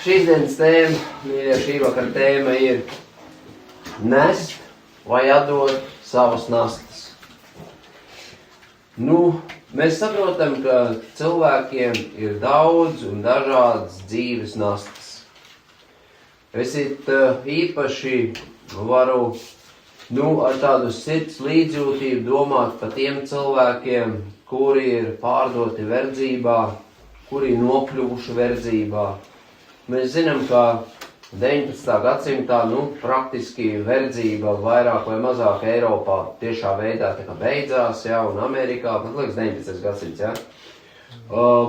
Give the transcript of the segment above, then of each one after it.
Šīs dienas tēma, šī vakara tēma ir nest vai atdot savas nastas. Mēs saprotam, ka cilvēkiem ir daudz un dažādas dzīves nastas. Es īpaši varu ar tādu sirds līdzjūtību domāt par tiem cilvēkiem, kuri ir pārdoti verdzībā, kuri ir nokļuvuši verdzībā. Mēs zinām, ka 19. gadsimtā praktiski verdzība vairāk vai mazāk Eiropā tiešā veidā beidzās, un Amerikā, pat liekas 19. gadsimts,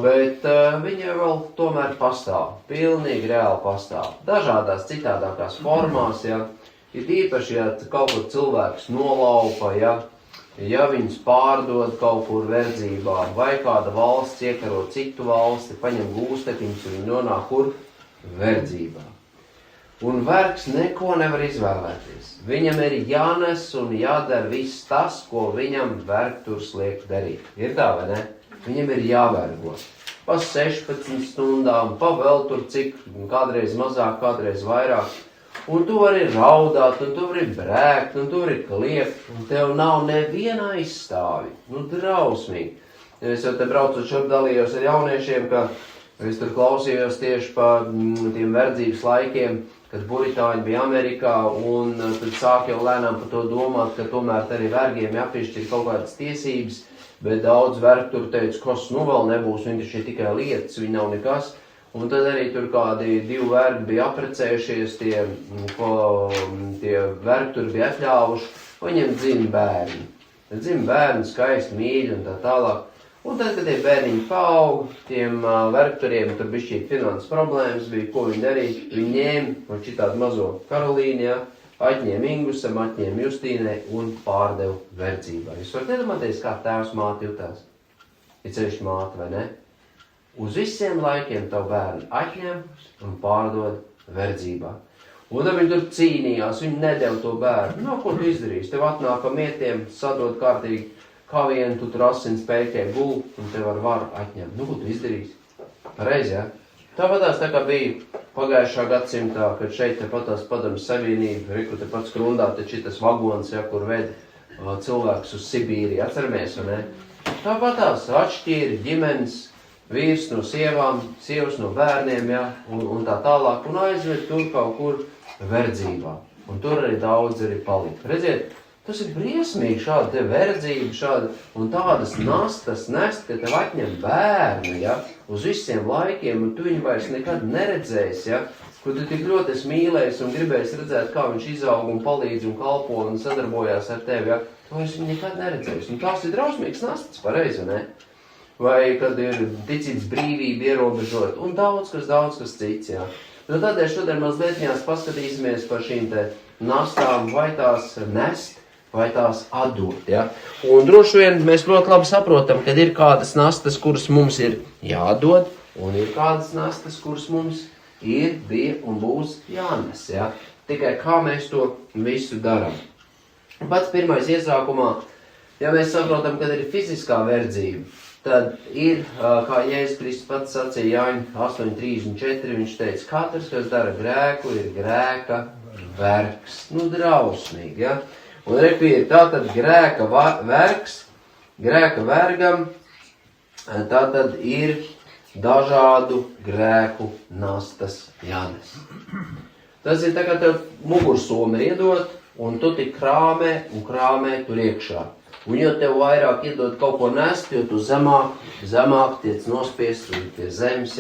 bet viņa vēl tomēr pastāv, pilnīgi reāli pastāv. Dažādās citādākās formās, ir īpaši, ja kaut kur cilvēks nolaupa, ja viņus pārdod kaut kur verdzībā, vai kāda valsts iekaro citu valsti, paņem gūstekņus, un viņi nonāk kur? Verdzībā. Un vergs neko nevar izvēlēties. Viņam ir jānes un jādara viss tas, ko viņam vergturs liek darīt. Ir tā, vai ne? Viņam ir jāvergo. Pa 16 stundām, pa vēl tur cik, kādreiz mazāk, kādreiz vairāk. Un tu vari raudāt, un tu vari brēkt, un tu vari kliegt, un tev nav neviena aizstāvi. Drausmīgi. Es jau te braucu šurp dalījos ar jauniešiem, ka es tur klausījos tieši par tiem verdzības laikiem, kad buritāņi bija Amerikā, un tad sāk jau lēnām par to domāt, ka tomēr arī vergiem jāpiešķir kaut kādas tiesības, bet daudz vergi tur teica, kas vēl nebūs, viņi taču ir tikai lietas, viņi nav nekas. Un tad arī tur kādi 2 vergi bija aprecējušies, tie vergi tur bija atļāvuši, viņiem dzim bērni. Dzim bērni, skaisti, mīļi un tā tālāk. Un tad, kad tie bērniņi paauga, tiem vergturiem tur bišķīt finanses problēmas bija, ko viņi darīja. Viņi ņēma šitādu mazo Karolīni, atņēma Ingusam, atņēma Justīnai un pārdeva verdzībā. Jūs varat iedomāties, kā tēvs māte jutās? Ir ceļš māte, vai ne? Uz visiem laikiem tavu bērnu atņem un pārdod verdzībā. Un tad viņi tur cīnījās, viņi nedeva to bērnu. Ko tu izdarīsi? Tev atnāk pa mietiem, sadod kārtīgi, kā vienu tu tur asins pēķē gul, un tev ar varu atņemt. Ko tu izdarīsi? Pareizi, Tāpatās tā kā bija pagājušā gadsimtā, kad šeit tepatās Padomju Savienība, Riku te pats Grundā, taču šitas vagons, kur ved cilvēkus uz Sibīriju, atceramies, vai ne? Tāpatās atšķīra ģimenes, vīrs no sievām, sievas no bērniem, un tā tālāk, un aizved tur kaut kur verdzībā. Un tur arī daudz arī palika. Redziet, tas ir briesmīgi šāda te verdzība, šāda un tādas nastas nest, ka tev atņem bērnu, uz visiem laikiem, un tu viņu vairs nekad neredzēsi, kur tu tik ļoti esi mīlējis un gribējis redzēt, kā viņš izaug un palīdz un kalpo un sadarbojās ar tevi, tu vairs viņu nekad neredzēsi. Un tās ir drausmīgas nastas, pareizi, ne? Vai kad ir ticības brīvība ierobežot, un daudz kas cits, Tādēļ šodien mazliet paskatīsimies par šīm te nastām, vai tās nest, vai tās atdot, Un droši vien mēs ļoti labi saprotam, ka ir kādas nastas, kuras mums ir jāatdod, un ir kādas nastas, kuras mums bija un būs jānes, Tikai kā mēs to visu darām. Pats pirmais iesākumā, mēs saprotam, ka ir fiziskā verdzība, tad ir, kā Jēzus Kristus pats sacīja Jāņa 8:34, viņš teica, katrs, kas dara grēku, ir grēka vergs. Drausmīgi, Un ir tātad grēka vergs, grēka vergam, tātad ir dažādu grēku nastas jānes. Tas ir tā, kā tev mugursoma iedot, un tu tik krāmē tur iekšā. Un jo tev vairāk iedod kaut ko nest, jo tu zemāk tiec nospiests pie zemes,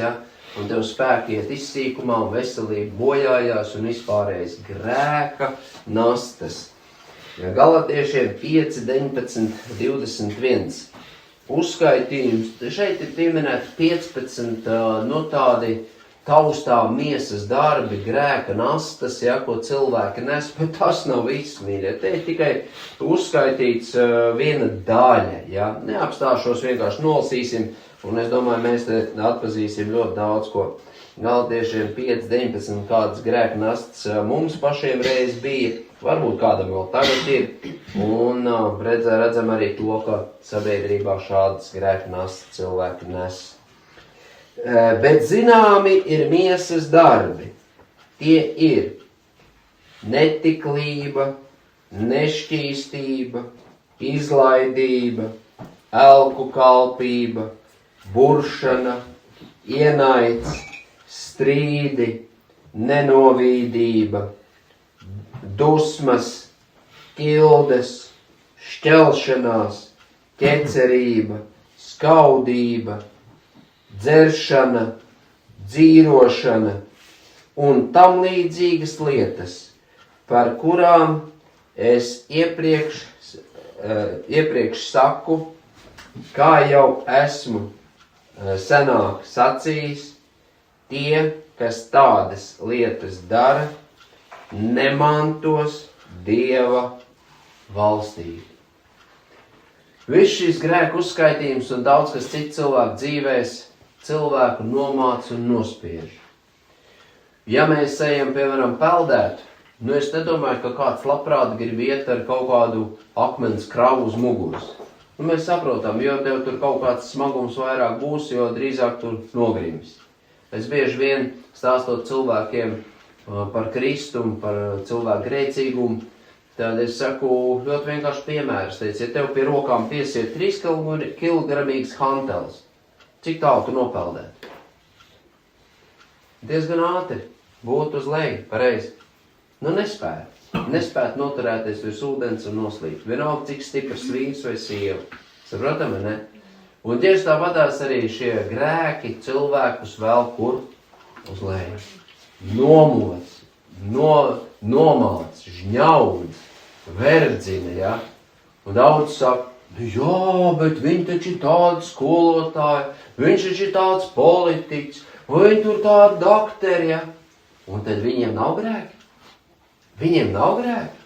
un tev spēki iet izsīkumā, un veselība bojājās, un vispārējais grēka nastas. Galatiešiem 5, 19, 21. Uzskaitījums, šeit ir pieminēti 15 tādi taustām miesas darbi, grēka nastas, ko cilvēki nes, bet tas nav viss, mīļie. Te ir tikai uzskaitīts viena daļa, Neapstāšos, vienkārši nolasīsim, un es domāju, mēs te atpazīsim ļoti daudz ko. Galatiešiem 5, 19, kādas grēka nastas mums pašiem reiz bija, varbūt kādam vēl tagad ir, un redzam arī to, ka sabiedrībā šādas grēka nastas cilvēki nes. Bet zināmi ir miesas darbi. Tie ir netiklība, nešķīstība, izlaidība, elku kalpība, buršana, ienaids, strīdi, nenovīdība, dusmas, ķildes, šķelšanās, ķecerība, skaudība, dzeršana, dzīrošana un tam līdzīgas lietas, par kurām es iepriekš saku, kā jau esmu senāk sacījis, tie, kas tādas lietas dara, nemantos Dieva valstību. Viss šis grēku uzskaitījums un daudz kas cits cilvēku dzīvēs cilvēku nomāc un nospiež. Ja mēs ejam, piemēram, peldēt, es nedomāju, ka kāds labprāt grib iet ar kaut kādu akmens kravu uz muguras. Mēs saprotam, jo tev tur kaut kāds smagums vairāk būs, jo drīzāk tur nogrims. Es bieži vien stāstot cilvēkiem par Kristumu, par cilvēku grēcīgumu, tad es saku ļoti vienkārši piemērs. Ja tev pie rokām piesiet 3 kilogramīgs hantels, cik tālu tu nopeldēt? Diezgan ātri, būtu uz leju, pareizi. Nespētu noturēties virs ūdens un noslīpt. Vienalga, cik stiprs vīrs vai sieva. Saprotam, ne? Un tieši tāpatās arī šie grēki cilvēkus vēl kur uz leju. Nomoc, nomāc, žņaudz, verdzina, ja? Un daudz saka, jā, bet viņi taču ir tādi skolotāji, viņš taču ir tāds politiķis, vai viņi tur tādi dakteri, ja? Un tad viņiem nav grēki? Viņiem nav grēki?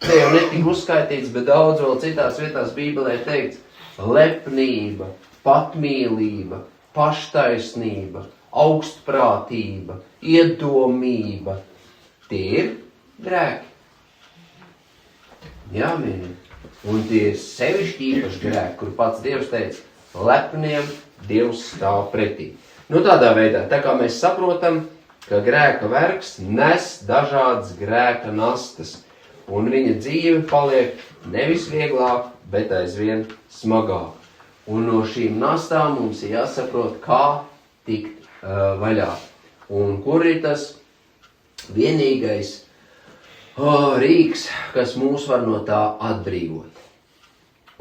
Te jau netika uzskaitīts, bet daudz vēl citās vietās Bībelē teikts, lepnība, patmīlība, paštaisnība, augstprātība, iedomība. Tie ir grēki. Jā, mīļi. Un tie ir sevišķi īpaši grēki, kur pats Dievs teica, lepniem Dievs stāv pretī. Tādā veidā, tā kā mēs saprotam, ka grēka vergs nes dažādas grēka nastas, un viņa dzīve paliek nevis vieglāk, bet aizvien smagāk. Un no šīm nastām mums ir jāsaprot, kā tikt vaļā. Un kur ir tas vienīgais rīks, kas mūs var no tā atbrīvot.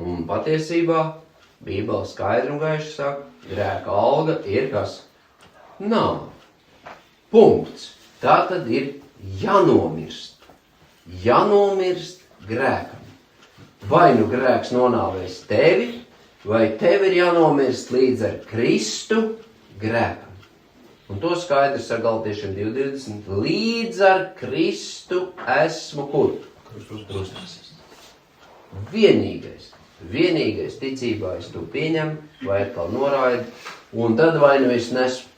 Un patiesībā Bībele skaidri un gaiši saka, grēka alga ir kas? Nav. Punkts. Tā tad ir jānomirst. Jānomirst grēkam. Vai nu grēks nonāvēs tevi, vai tev ir jānomirst līdz ar Kristu grēkam. Un to skaidrs ar Galatiešiem 2:20. Līdz ar Kristu esmu kur? Krustos. Vienīgais ticībā es to pieņemu, vai atkal noraidu, un tad vai nu es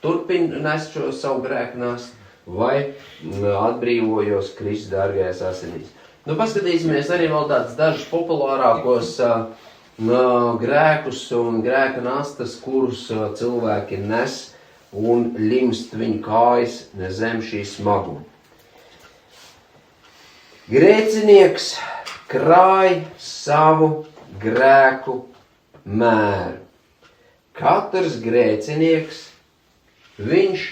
turpinu nest šo savu grēku nastu, vai atbrīvojos Kristus dārgajās asinīs. Paskatīsimies arī vēl tāds dažus populārākos grēkus un grēka nastas, kurus cilvēki nes un limst viņu kājas zem šī smaguma. Grēcinieks krāj savu grēku mēru. Katrs grēcinieks, viņš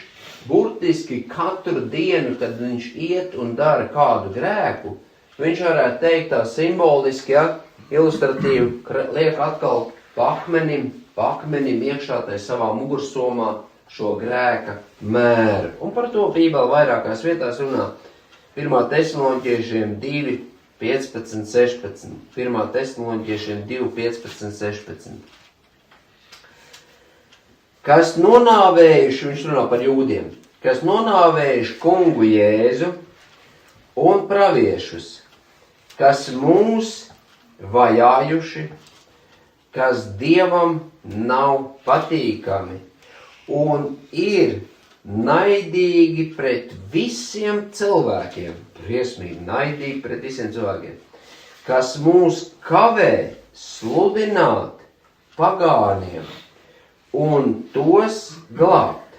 burtiski katru dienu, kad viņš iet un dara kādu grēku, viņš varētu teikt tā simboliski, ilustratīvi, liek atkal pa akmenim iekšā tai savā mugursomā šo grēka mēru. Un par to Bībele vairākās vietās runā. 1. Tesaloniķiešiem 2, 15, 16. 1. Tesaloniķiešiem 2, 15, 16. Kas nonāvējuši, viņš runā par jūdiem, kas nonāvējuši kungu Jēzu un praviešus, kas mūs vajājuši, kas Dievam nav patīkami un ir naidīgi pret visiem cilvēkiem, briesmīgi naidīgi pret visiem cilvēkiem, kas mūs kavē sludināt pagāniem un tos glābt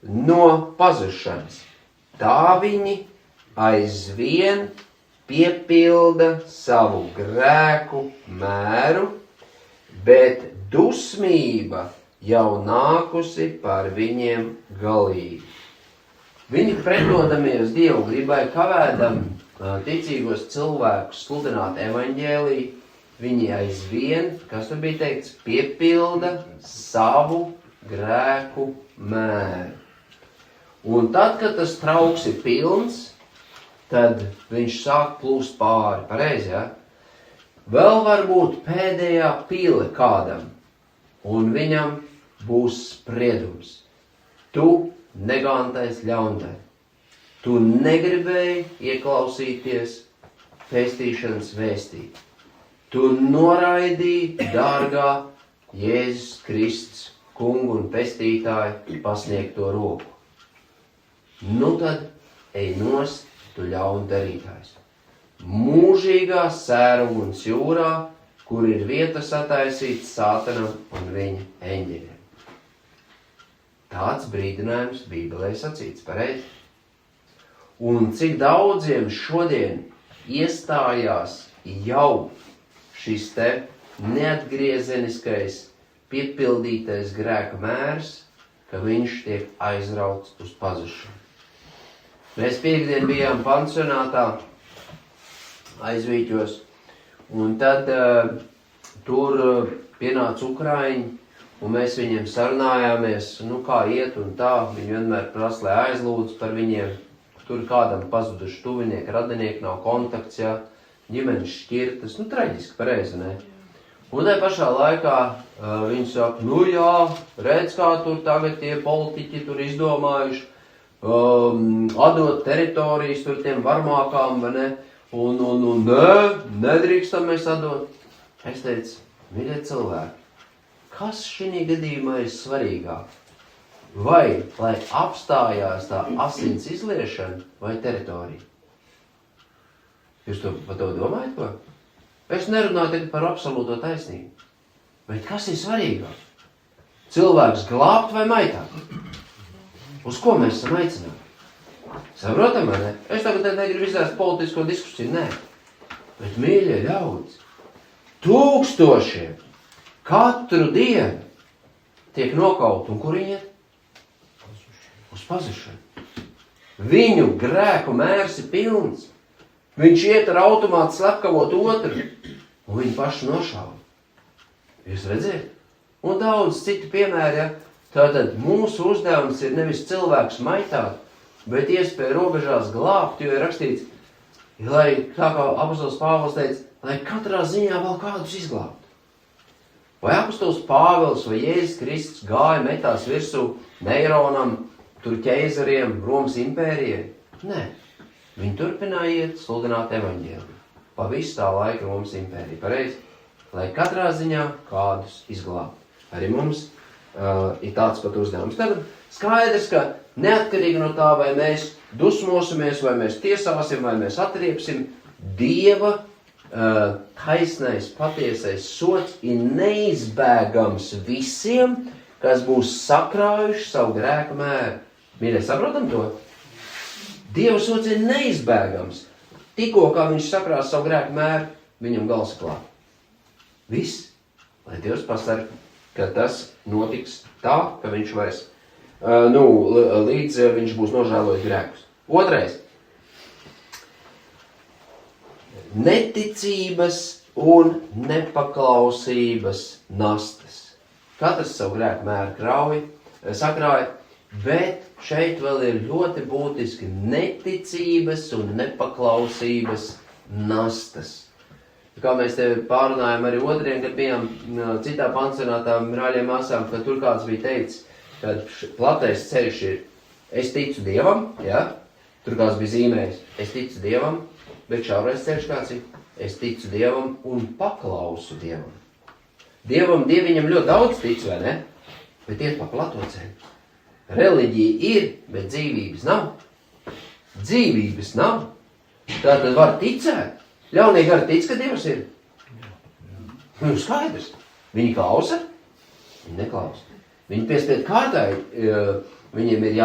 no pazušanas. Tā viņi aizvien piepilda savu grēku mēru, bet dusmība jau nākusi par viņiem galīgi. Viņi pretodamies Dievu gribai kavēdam ticīgos cilvēkus sludināt evaņģēliju, viņi aizvien, kas tur bija teikts, piepilda savu grēku mēru. Un tad, kad tas trauks ir pilns, tad viņš sāk plūst pāri, pareizi, ja? Vēl varbūt pēdējā pile kādam, un viņam būs spriedums. Tu negantais ļaundari. Tu negribēji ieklausīties pestīšanas vēstī. Tu noraidīji dārgā Jēzus Kristus, kungu un pestītāju pasniegto roku. Nu tad ej nost, tu ļaunu darītājs. Mūžīgā sēruguns jūrā, kur ir vietas attaisīts Sātanam un viņa eņģeļiem. Tāds brīdinājums Bībelē sacīts, pareizi. Un cik daudziem šodien iestājās jau šis te neatgriezeniskais, piepildītais grēka mērs, ka viņš tiek aizrauts uz pazušanu. Mēs piekdien bijām pansionātā aizvīķos, un tad tur pienāca ukraiņi, un mēs viņiem sarunājāmies, kā iet un tā. Viņi vienmēr prasa, lai aizlūdz par viņiem. Tur kādam pazuduši tuvinieki, radinieki, nav kontakts, ja, ģimenes šķirtas, traģiski, pareizi, ne? Un tajā pašā laikā viņi saka, jā, redz, kā tur tagad tie politiķi tur izdomājuši, atdot teritorijas tur tiem varmākām, vai ne? Un nedrīkstam mēs atdot. Es teicu, mīļie cilvēki, kas šī gadījumā ir svarīgāk? Vai, lai apstājās tā asins izliešana vai teritorija? Jūs par to domājat, ko? Es nerunāju tagad par absolūto taisnību. Bet kas ir svarīgāk? Cilvēks glābt vai maitāt? Uz ko mēs esam aicināti? Saprotam, vai ne? Es tagad negribu izvērst politisko diskusiju, nē. Bet, mīļie ļaudis, tūkstošiem katru dienu tiek nokaut, un kur viņi iet? Uz pazušanu. Viņu grēku mērs ir pilns. Viņš iet ar automātu slepkavot otru, un viņi paši nošauja. Jūs redziet? Un daudz citu piemēri, ja? Tātad mūsu uzdevums ir nevis cilvēks maitāt, bet iespēja robežās glābt, jo ir rakstīts, lai, tā kā apostols Pāvils teica, lai katrā ziņā vēl kādus izglābtu. Vai apostols Pāvils vai Jēzus Kristus gāja metās virsū Neironam, tur ķeizariem, Romas impērijai? Nē. Viņi turpināja iet sludināt evaņģēliju. Pa visu tā laika Romas impērija. Pareizi? Lai katrā ziņā kādus izglābt. Arī mums ir tāds pat uzdevums. Tad skaidrs, ka neatkarīgi no tā, vai mēs dusmosimies, vai mēs tiesāsim, vai mēs atriepsim, Dieva taisnais, patiesais sots ir neizbēgams visiem, kas būs sakrājuši savu grēku mēru. Mīļie, saprotam to? Dieva sots ir neizbēgams. Tikko, kā viņš sakrās savu grēku mēru, viņam gals klāt. Viss, lai Dievs pasarg, ka tas notiks tā, ka viņš vairs, līdz viņš būs nožēlojis grēkus. Otrais. Neticības un nepaklausības nastas. Katrs savu grēku mēru sakrāja, bet šeit vēl ir ļoti būtiski neticības un nepaklausības nastas. Kā mēs te pārunājam arī otriem, kad bijām citā pansionātā brāļiem māsām, ka tur kāds bija teicis, ka platais ceļš ir, es ticu Dievam, ja? Tur kāds bija zīmējis, es ticu Dievam, bet šaurais ceļš kāds ir, es ticu Dievam un paklausu Dievam. Dieviņam ļoti daudz tic, vai ne? Bet iet pa plato ceļu. Reliģija ir, bet dzīvības nav. Dzīvības nav. Tātad var ticēt. Ļaunie gari tic, ka Dievs ir. Skaidrs. Viņi klausa, viņi neklausa. Viņi piespied kārtai, viņiem ir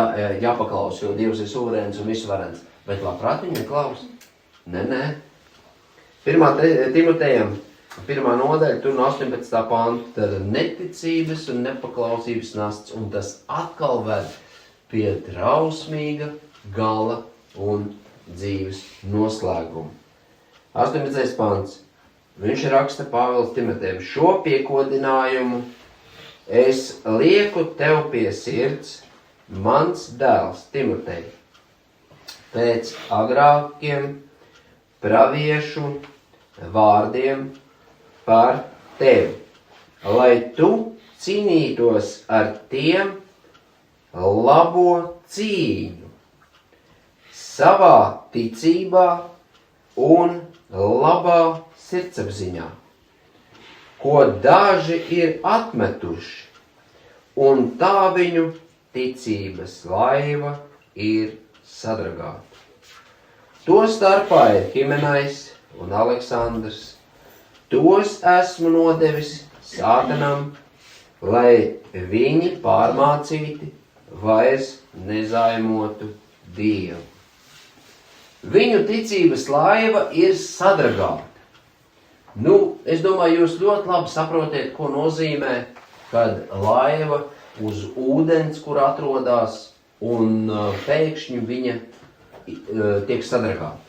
jāpaklaus, jo Dievs ir suverēns un visvarens. Bet labprāt viņiem klaus? Nē. 1. Timotejam, 1. nodaļa, tur no 18. pantu, tad neticības un nepaklausības nasts, un tas atkal ved pie drausmīga gala un dzīves noslēguma. 18. pants. Viņš raksta Pāvils Timotejam, šo piekodinājumu es lieku tev pie sirds, mans dēls Timotej, pēc agrākiem praviešu vārdiem par tevi, lai tu cīnītos ar tiem labo cīņu savā ticībā un labā sirdsapziņā, ko daži ir atmetuši, un tā viņu ticības laiva ir sadragāta. To starpā ir Himenais un Aleksandrs. Tos esmu nodevis Sātanam, lai viņi pārmācīti vairs nezaimotu Dievu. Viņu ticības laiva ir sadragāta. Es domāju, jūs ļoti labi saprotiet, ko nozīmē, kad laiva uz ūdens, kur atrodas, un pēkšņi viņa tiek sadragāta.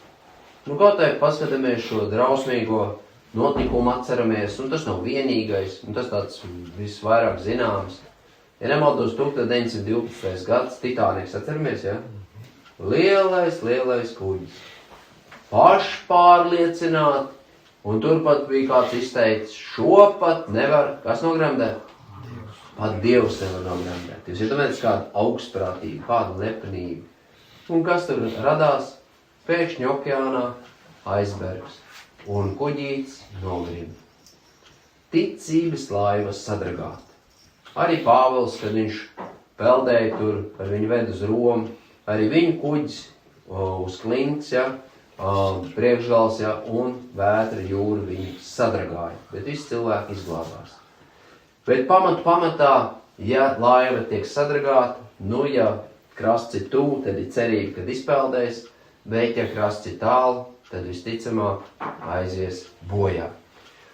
Kaut vai paskatāmies šo drausmīgo notikumu atceramies, un tas nav vienīgais, un tas tāds visvairāk zināms. Ja nemaldos 1912. gads, Titāniks, atceramies, ja? Lielais kuģis. Pašpārliecināt, un turpat bija kāds izteicis, šo pat nevar, kas nogremdēt? Pat Dievs nevar nogremdēt. Jūs iedomājaties kādu augstprātību, kādu lepenību. Un kas tur radās? Pēkšņi okeānā aizbergs, un kuģīts nogrim. Ticības laivas sadragāt. Arī Pāvils, kad viņš peldēja tur, ar viņu ved uz Romu, arī viņu kuģis uz klints, ja, priekšgals, ja, un vētra jūra viņu sadragāja. Bet visi cilvēki izglābās. Bet pamatā, ja laiva tiek sadragāta, ja krasts ir tuvu, tad ir cerība, kad izpeldēs, bet ja krasts ir tālu, tad visticamāk aizies bojā.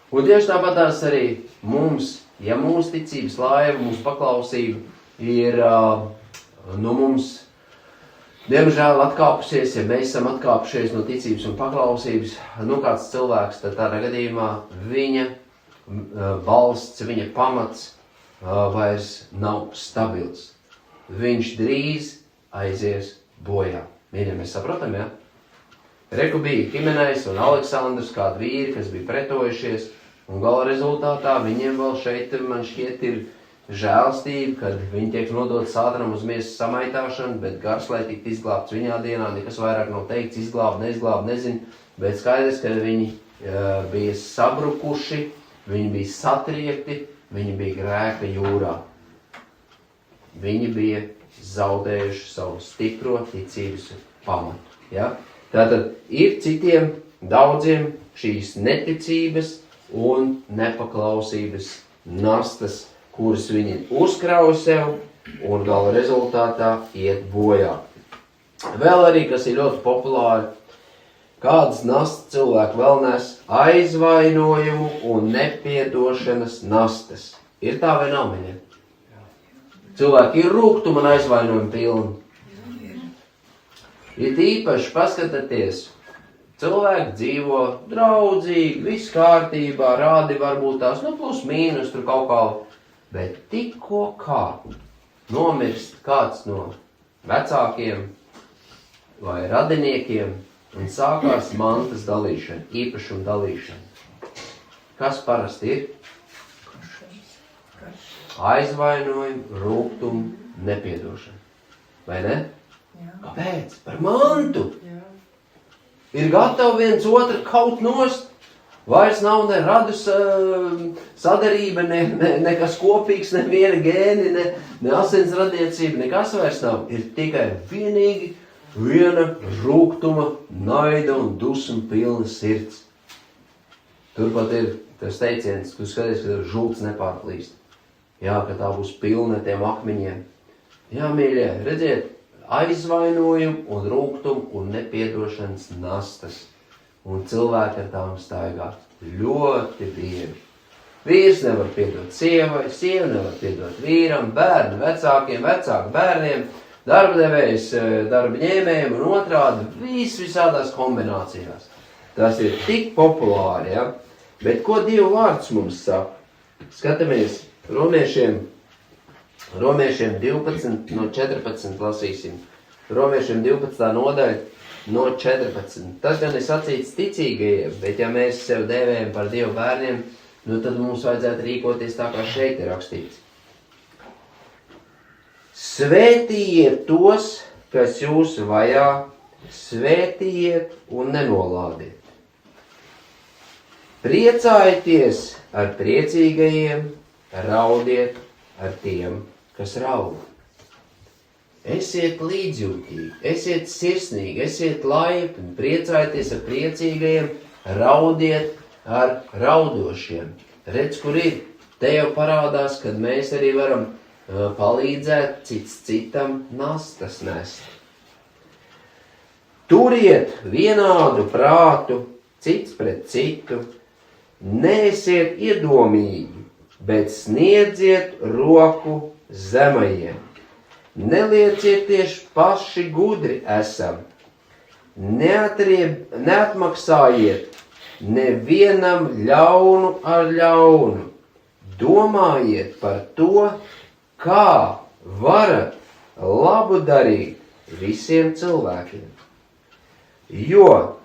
Un tieši tāpatās arī mums, ja mūsu ticības laiva, mūsu paklausība ir mums, diemžēl, atkāpusies, ja mēs esam atkāpušies no ticības un paklausības, kāds cilvēks, tad tādā gadījumā viņa balsts, viņa pamats vairs nav stabils. Viņš drīz aizies bojā. Mīļie, mēs saprotam, ja? Reku bija Himenais un Aleksandrs, kādi vīri, kas bija pretojušies, un gala rezultātā viņiem vēl šeit, man šķiet, ir žēlstība, kad viņi tiek nodot Sātanam uz miesas samaitāšanu, bet gars, lai tikt izglābts viņā dienā, nekas vairāk nav teikts, izglābt, nezinu, bet skaidrs, ka viņi bija sabrukuši, viņi bija satriekti, viņi bija grēka jūrā. Viņi bija zaudējuši savu stipro ticības pamatu. Ja? Tātad ir citiem daudziem šīs neticības un nepaklausības nastas, kuras viņi uzkrauj sev un gala rezultātā iet bojā. Vēl arī, kas ir ļoti populāri, kādas nastas cilvēki vēl nes? Aizvainojumu un nepiedošanas nastas. Ir tā vai nav, mīļie? Cilvēki ir rūgtuma un aizvainojumu pilni. Ir īpaši paskatieties, cilvēki dzīvo draudzīgi, viss kārtībā, rādi varbūt tās, plus mīnus tur kaut kā, bet tikko kā nomirst kāds no vecākiem vai radiniekiem un sākās mantas dalīšana, īpašuma dalīšana. Kas parasti ir? Aizvainojumu, rūgtumu, nepiedošanu. Vai ne? Jā. Kāpēc? Par mantu. Jā. Ir gatavi viens otru kaut nost. Vairs nav ne radus sadarība, nekas kopīgs, ne viena gēni, ne asins radiecība, nekas vairs nav. Ir tikai vienīgi viena rūgtuma, naida un dusma pilna sirds. Turpat ir tas teiciens, tu skaties, ka žults nepārplīst. Jā, ka tā būs pilna tiem akmeņiem. Jā, mīļie, redziet, aizvainojumu un rūgtumu un nepiedošanas nastas. Un cilvēki ar tām staigā ļoti bieži. Vīrs nevar piedot sievai, sieva nevar piedot vīram, bērni vecākiem, vecāki bērniem, darbdevējs darba ņēmējiem un otrādi visādās kombinācijās. Tas ir tik populāri, ja? Bet ko Dieva vārds mums saka? Skatāmies Romiešiem 12 no 14 lasīsim. Romiešiem 12. nodaļa no 14. Tas gan ir sacīts ticīgajiem, bet ja mēs sev dēvējam par Dieva bērniem, nu tad mums vajadzētu rīkoties tā, kā šeit ir rakstīts. Svētījiet tos, kas jūs vajā, svētījiet un nenolādiet. Priecājieties ar priecīgajiem, raudiet ar tiem, kas raud. Esiet līdzjūtīgi, esiet sirsnīgi, esiet laipni, priecājieties ar priecīgajiem, raudiet ar raudošiem. Redz, kur ir. Te jau parādās, kad mēs arī varam palīdzēt cits citam nastas nest. Turiet vienādu prātu, cits pret citu, neesiet iedomīgi, bet sniedziet roku zemajiem. Neliecieties paši gudri esam, neatmaksājiet nevienam ļaunu ar ļaunu. Domājiet par to, kā varat labu darīt visiem cilvēkiem. Jo,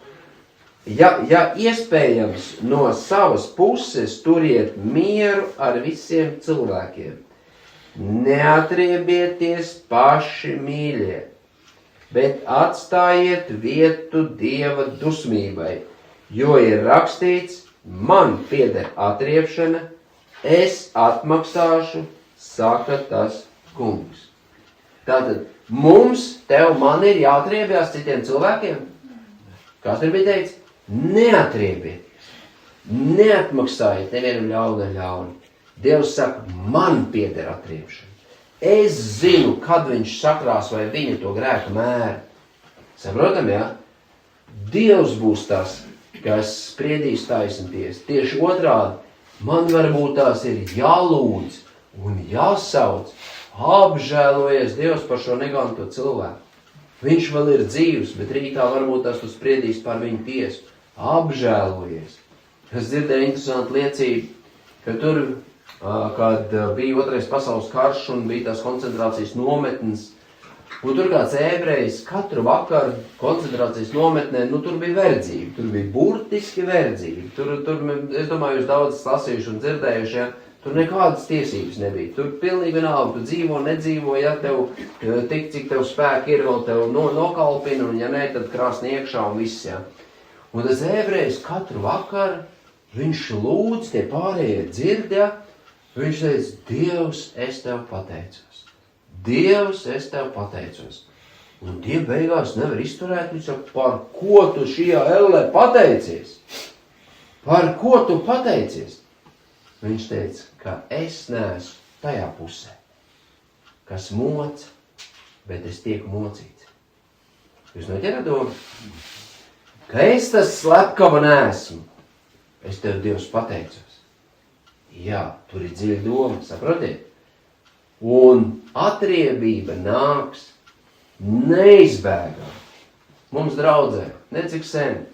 ja iespējams no savas puses turiet mieru ar visiem cilvēkiem, neatriebieties paši mīļie, bet atstājiet vietu Dieva dusmībai, jo ir rakstīts, man pieder atriebšana, es atmaksāšu, saka tas kungs. Tātad mums, tev, man ir jāatriebjās citiem cilvēkiem. Kāds tur bija teicis? Neatriebiet, neatmaksājiet nevienam ļaunu ar ļaunu. Dievs saka, man pieder atriebšana. Es zinu, kad viņš sakrās vai viņa to grēku mēra. Saprotam, jā? Dievs būs tas, kas spriedīs taisnties. Tieši otrādi, man varbūt tās ir jālūdz un jāsauc. Apžēlojies Dievs par šo neganto cilvēku. Viņš vēl ir dzīvs, bet rītā varbūt tās tu spriedīs par viņu tiesu. Apžēlojies. Es dzirdēju interesantu liecību, ka tur, kad bija Otrais pasaules karš un bija tās koncentrācijas nometnes, un tur kāds ebrejs katru vakaru koncentrācijas nometnē, nu tur bija verdzība, tur bija burtiski verdzība. Tur, es domāju, jūs daudz lasījuši un dzirdējuši, ja? Tur nekādas tiesības nebija. Tur pilnīgi vienalga, tu dzīvo, nedzīvo, ja tev tik, cik tev spēki ir, vēl tev nokalpina, un ja ne, tad krāsni iekšā un viss, ja. Un tas ebrejs katru vakaru, viņš lūdz, tie pārējie dzird, ja. Viņš teica, Dievs, es tev pateicos. Dievs, es tev pateicos. Un tie beigās nevar izturēt, viņš saka, par ko tu šajā ellē pateicies? Par ko tu pateicies? Viņš teica, ka es neesmu tajā pusē, kas moc, bet es tieku mocīts. Jūs noķerat domu? Ka es tas slepkava neesmu, es tev Dievs pateicos. Jā, tur ir dziļa doma, saprotiet? Un atriebība nāks neizbēgā. Mums draudzē, necik sen,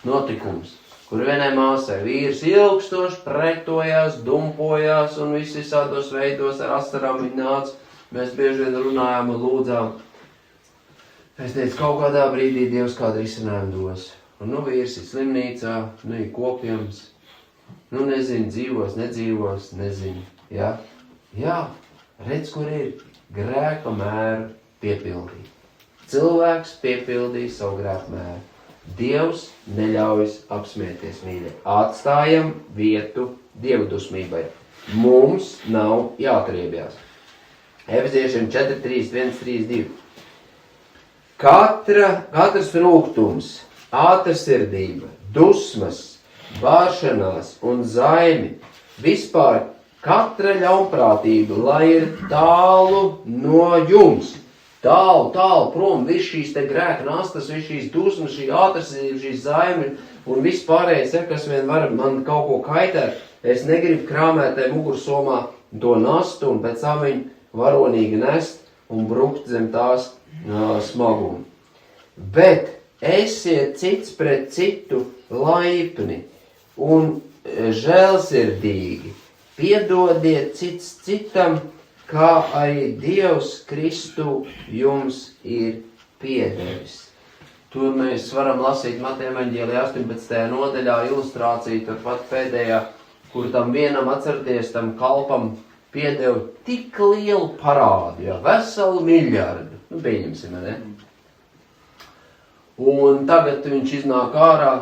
notikums, kur vienai māsai vīrs ilgstoši pretojās, dumpojās un visādos veidos ar asarām viņa nāca. Mēs bieži vien runājām un lūdzām. Es teicu, kaut kādā brīdī Dievs kādu risinājumu dos. Un nu vīrs ir slimnīcā, nu ir kopjams. Nu, nezinu, dzīvos, nedzīvos, nezinu, ja? Jā, redz, kur ir grēka mēru piepildīt. Cilvēks piepildīja savu grēku mēru. Dievs neļaujas apsmieties, mīļie. Atstājam vietu Dieva dusmībai. Mums nav jāatriebjās. Efeziešiem 4:3:1-3:2. Katrs rūgtums, ātrsirdība, dusmas, bāršanās un zaimi, vispār katra ļaunprātība, lai ir tālu no jums. Tālu prom, viss šīs te grēka nastas, viss šīs dusmas, šī ātrasība, šīs zaimi un viss pārējais, kas vien var man kaut ko kaitēt. Es negribu krāmēt tai mugursomā to nastu un pēc tam viņu varonīgi nest un brukt zem tās smagumu. Bet esiet cits pret citu laipni un žēlsirdīgi. Piedodiet cits citam, kā arī Dievs Kristu jums ir piedevis. To mēs varam lasīt Mateja evaņģēlijā 18. nodaļā ilustrāciju, turpat pēdējā, kur tam vienam atcerties, tam kalpam piedeva tik lielu parādu, veselu miljardu. Pieņemsim, ne? Un tagad viņš iznāk ārā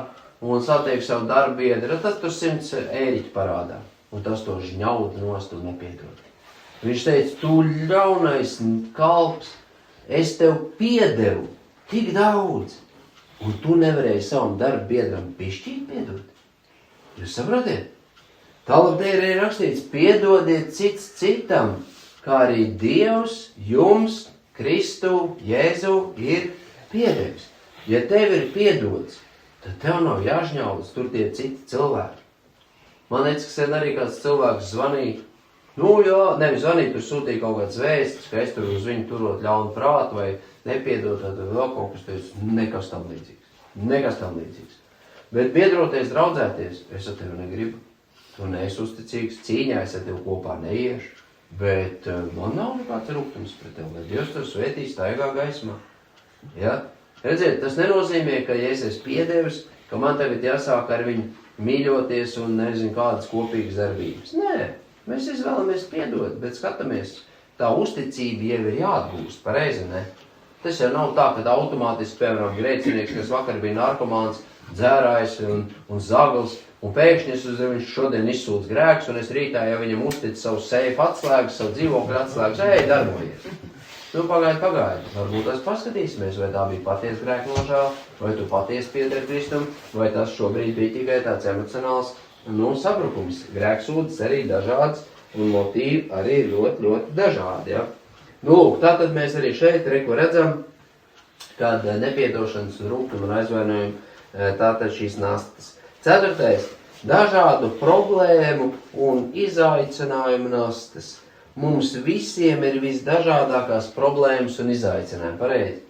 un satiek savu darbiedru, tad tur 100 eiriķi parādā. Un tas to žņaud nost un nepiedod. Viņš teica, tu ļaunais kalps, es tev piedevu tik daudz, un tu nevarēji savam darbiedram pišķīt piedot. Jūs saprotiet? Tālāk ir rakstīts, piedodiet cits citam, kā arī Dievs jums, Kristu, Jēzu ir piedevis. Ja tev ir piedots, tad tev nav jāžņaudas tur tie citi cilvēki. Man liekas, ka sen arī kāds cilvēks zvanīja, nevis zvanīja, tur sūtīja kaut kāds vēstis, ka es tur uz viņu turot ļaunu prātu vai nepiedot, tad vēl kaut kas teica, nekas tam līdzīgs. Bet biedroties, draudzēties, es ar tevi negribu. Tu neesi uzticīgs, cīņā es ar tevi kopā neiešu, bet man nav nekāds rūgtums pret tevi, lai Dievs tev svētīs staigā gaismā. Ja? Redziet, tas nenozīmē, ka ja es esmu piedevis, ka man tagad jāsāk ar viņu mīļoties un nezinu kādas kopīgas darbības. Nē, mēs izvēlamies piedot, bet skatāmies, tā uzticība jau ir jāatgūst, pareizi, ne? Tas jau nav tā, ka automātiski, piemēram, grēcinieks, kas vakar bija narkomāns, dzērājs un zagls, un pēkšņi viņš šodien izsūdz grēks, un es rītā jau viņam uztic savu seifu atslēgas, savu dzīvokļu atslēgas, darbojies. Pagaidi. Varbūt tas paskatīsimies, vai tā bija patiesa grēka nožēla, vai tu patiesi pieder Kristum, vai tas šobrīd bija tikai tāds emocionāls sabrukums. Grēksūdzes arī dažādas, un motīvi arī ļoti, ļoti dažādi. Ja? Lūk, tātad mēs arī šeit redzam, kad nepiedošanas un rūgtuma un aizvainojumu tātad šīs nastas. 4. Dažādu problēmu un izaicinājumu nastas. Mums visiem ir visdažādākās problēmas un izaicinājumi, pareizi.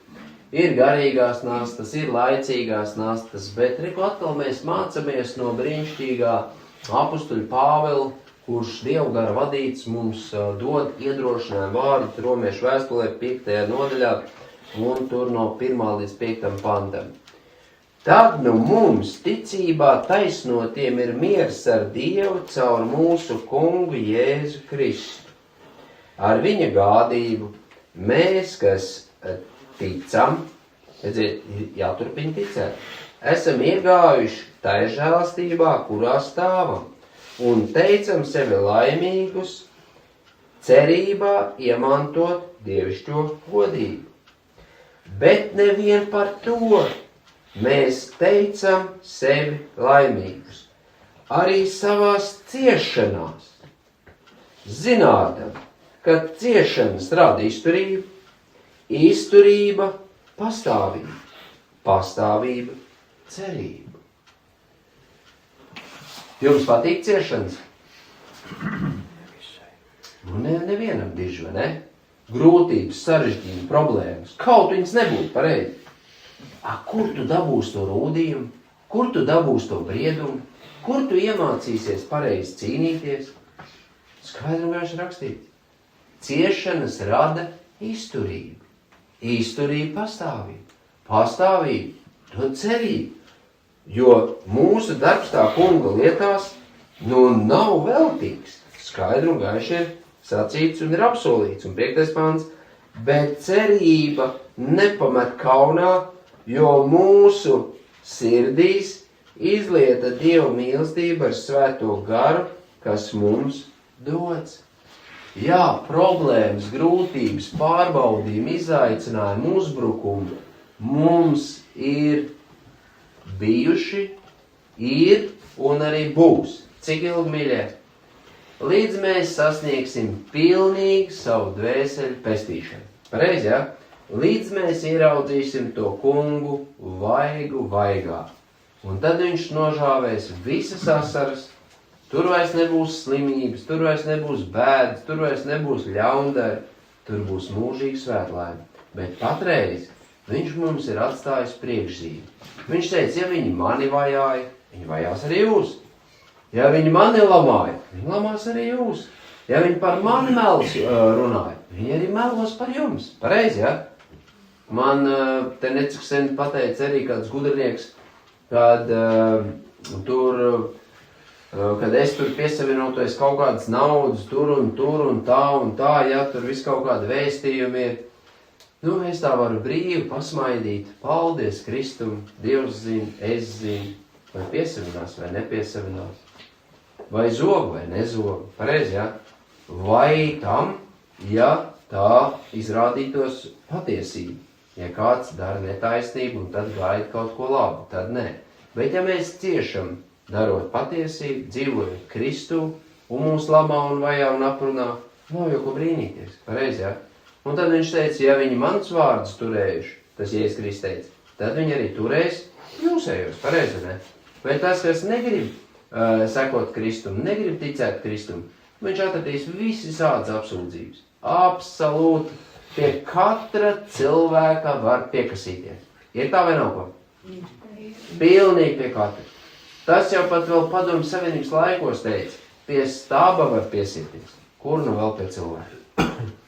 Ir garīgās nastas, ir laicīgās nastas, bet atkal mēs mācamies no brīnišķīgā apustuļa Pāvela, kurš Dievu gara vadīts mums dod iedrošinājumu vārdu Romiešu vēstulē 5. nodaļā un tur no 1. līdz 5. pantam. Tad mums ticībā taisnotiem ir miers ar Dievu caur mūsu kungu Jēzu Kristu. Ar viņa gādību mēs, kas ticam, jāturpina ticēt, esam iegājuši tai žēlastībā, kurā stāvam, un teicam sevi laimīgus, cerībā iemantot dievišķo godību. Bet nevien par to mēs teicam sevi laimīgus, arī savās ciešanās, zinādam, ka ciešanas rada izturību, izturība pastāvību, pastāvība cerību. Jums patīk ciešanas? Nevienam diži, vai ne? Grūtības, sarežģījumi, problēmas. Kaut viņas nebūtu pareizi. Kur tu dabūsi to rūdījumu? Kur tu dabūsi to briedumu? Kur tu iemācīsies pareizi cīnīties? Skaidri vienkārši rakstīt. Ciešanas rada izturību. Izturība pastāvību. Pastāvību dod cerību. Jo mūsu darbs tā kunga lietās nav veltīgs. Skaidri un gaiši ir sacīts un ir apsolīts. Un 5. pants. Bet cerība nepamet kaunā, jo mūsu sirdīs izlieta Dieva mīlestība ar svēto garu, kas mums dots. Jā, problēmas, grūtības, pārbaudījumi, izaicinājumi, uzbrukumi mums ir bijuši, ir un arī būs. Cik ilgi, mīļie? līdz mēs sasniegsim pilnīgi savu dvēseli pestīšanu. Pareizi, ja? Līdz mēs ieraudzīsim to kungu vaigu vaigā. Un tad viņš nožāvēs visas asaras, tur vairs nebūs slimības, tur vairs nebūs bēdas, tur vairs nebūs ļaundari, tur būs mūžīga svētlaime. Bet patreiz viņš mums ir atstājis priekšzīmi. Viņš teica, ja viņi mani vajāja, viņi vajās arī jūs. Ja viņi mani lamāja, viņi lamās arī jūs. Ja viņi par mani melus runāja, viņi arī melos par jums. Pareizi, ja? Man te necik sen pateica arī kāds gudrinieks, kad kad es tur piesavienotos kaut kādas naudas tur un tā, ja tur viss kaut kādi vēstījumi ir. Nu, es tā varu brīvi pasmaidīt, paldies Kristum, Dievs zina, es zinu, vai piesavinās vai nepiesavinās, vai zog vai nezog, pareizi, ja? Vai tam, ja tā izrādītos patiesība, ja kāds dara netaisnību un tad gaida kaut ko labu, tad nē. Bet ja mēs ciešam, darot patiesību, dzīvojot Kristu, un mūs lamā un vajā un aprunā, nav jau ko brīnīties, pareizi, ja? Un tad viņš teica, ja viņi mans vārdus turējuši, tas Jēzus Kristus teica, tad viņi arī turēs jūsējos, pareizi, ne? Bet tas, kas negrib sekot Kristum, negrib ticēt Kristum, viņš atradīs visādas apsūdzības. Absolūti pie katra cilvēka var piekasīties. Ir tā vai nav ko? Pilnīgi pie katra. Tas jau pat vēl Padomju Savienības laikos teica, pie staba var piesieties. Kur nu vēl pie cilvēka?